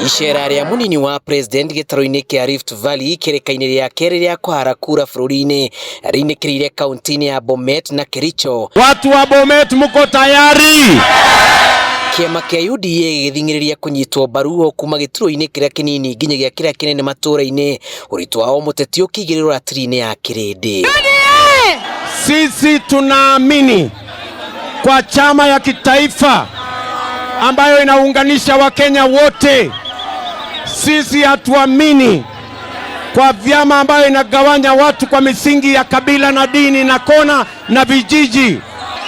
Icera rĩa munini wa president gĩtaro-inĩ kĩa Rift Valley kĩrĩka-inĩ rĩa kerĩ rĩa kwara kura bũrũri-inĩ rĩinĩkĩrĩire kaunti-inĩ ya Bomet na Kericho. Watu wa Bomet muko tayari? Kĩama kĩa UDA gĩthing'ĩrĩria kũnyitwo mbaru kuma gĩturwa-inĩ kĩrĩa kĩnini nginyagia kĩrĩa kĩnene matũra-inĩ, ũritũ wa mũteti ũkĩigĩrĩrwo ratiri-inĩ ya kĩrĩndĩ. Sisi tunaamini kwa chama ya kitaifa ambayo inaunganisha Wakenya wote. Sisi hatuamini kwa vyama ambayo inagawanya watu kwa misingi ya kabila na dini na kona na vijiji.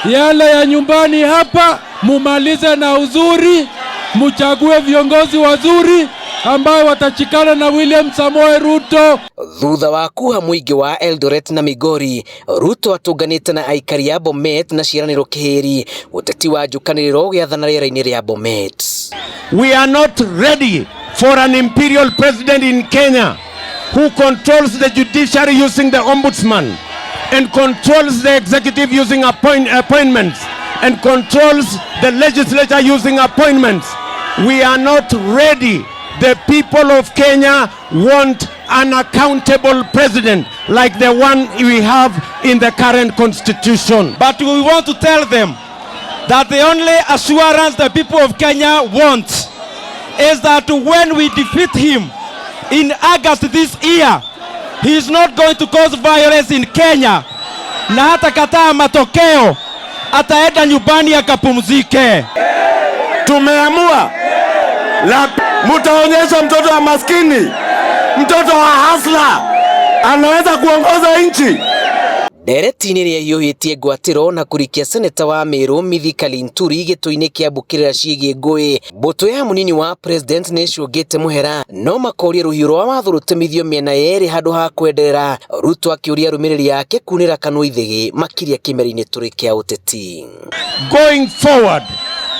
Yale ya nyumbani hapa mumalize na uzuri, muchague viongozi wazuri ambao watachikana na William Samoei Ruto. Thutha wa kuha muingi wa Eldoret na Migori, Ruto atunganite na aikari ya Bomet na ciaraniro kiheri uteti wa njukaniriro gĩathana rĩera-inĩ rĩa Bomet. We are not ready for an imperial president in Kenya who controls the judiciary using the ombudsman and controls the executive using appointments and controls the legislature using appointments. We are not ready. The people of Kenya want an accountable president like the one we have in the current constitution. But we want to tell them that the only assurance the people of Kenya want is that when we defeat him in August this year, he is not going to cause violence in Kenya. Na hata kataa matokeo, ataenda nyumbani akapumzike. Tumeamua la mutaonyesha mtoto wa maskini, mtoto wa hasla anaweza kuongoza nchi. Ndereti-inĩ rĩa hiũhĩtie ngwatĩro na kurikia seneta wa Meru Mithika Linturi gĩtũ-inĩ kĩa mbũkĩrĩra ciĩgiĩ ngũĩ, mbũtũ ya munini wa president nĩcũngĩte mũhera, no makoria rũhiũ rwa watho rũtemithio mĩena yerĩ handũ ha kwenderera, Ruto akĩũria arũmĩrĩri yake kunĩra kanua ithĩgĩ makĩria kĩmera-inĩ tũrĩ kĩa ũteti. Going forward,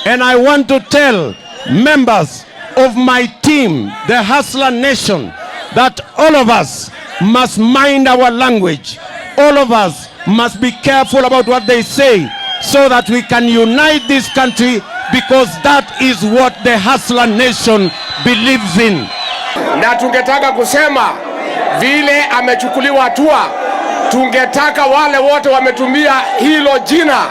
and I want to tell members of my team, the Hustler Nation, that all of us must mind our language. All of us must be careful about what they say so that we can unite this country, because that is what the Hustler Nation believes in. Na tungetaka kusema vile amechukuliwa hatua, tungetaka wale wote wametumia hilo jina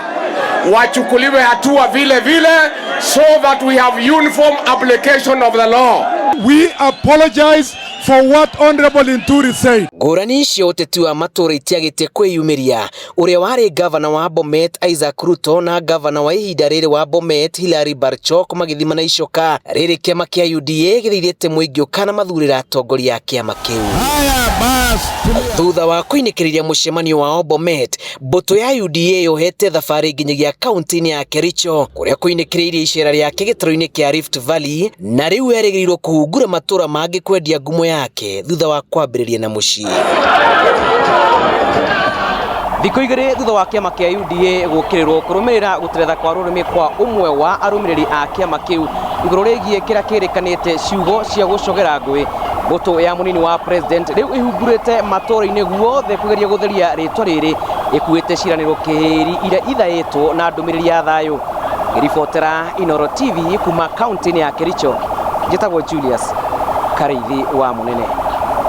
wachukuliwe hatua vile vile, so that we have uniform application of the law. We apologize for what Honorable Linturi said. Ngũrani icio ũteti wa matũra itiagĩte kwĩyumĩria. Ũrĩa warĩ gavana wa Bomet Isaac Ruto na gavana wa ihinda rĩrĩ wa Bomet Hilary Barchok magĩthima na icoka. Rĩrĩ kĩama kĩa UDA gĩthithĩte mũingĩ ũkana mathurĩra atongoria a kĩama kĩu. Thutha wa kũinĩkĩrĩria mũcemanio wa Bomet, mbũtũ ya UDA yohete thabarĩ nginyagia kaunti-inĩ ya Kericho, kũrĩa kũinĩkĩrĩirie icera rĩake gĩtaro-inĩ kĩa Rift Valley, na rĩu erĩgĩrĩirwo kũhungura matũra mangĩ kwendia ngumo yake thutha wa kwambĩrĩria na mũciĩ. Thikũ igĩrĩ thutha wa kĩama kĩa UDA gũkĩrĩrwo kũrũmĩrĩra gũteretha kwa rũrĩmĩ kwa ũmwe wa arũmĩrĩri a kĩama kĩu igũrũ rĩgiĩ kĩrĩa kĩrĩkanĩte ciugo cia gũcogera ngũĩ, mbũtũ ya munini wa president rĩu ĩhungurĩte matũra-inĩ guothe kũgeria gũtheria rĩtwa rĩrĩ, ĩkuĩte ciĩranĩro kĩhĩri iria ithaĩtwo na ndũmĩrĩri ya thayũ. Ngĩribotera Inooro TV kuma kaunti-inĩ ya Kericho, njĩtagwo Julius Karĩithi wa Mũnene.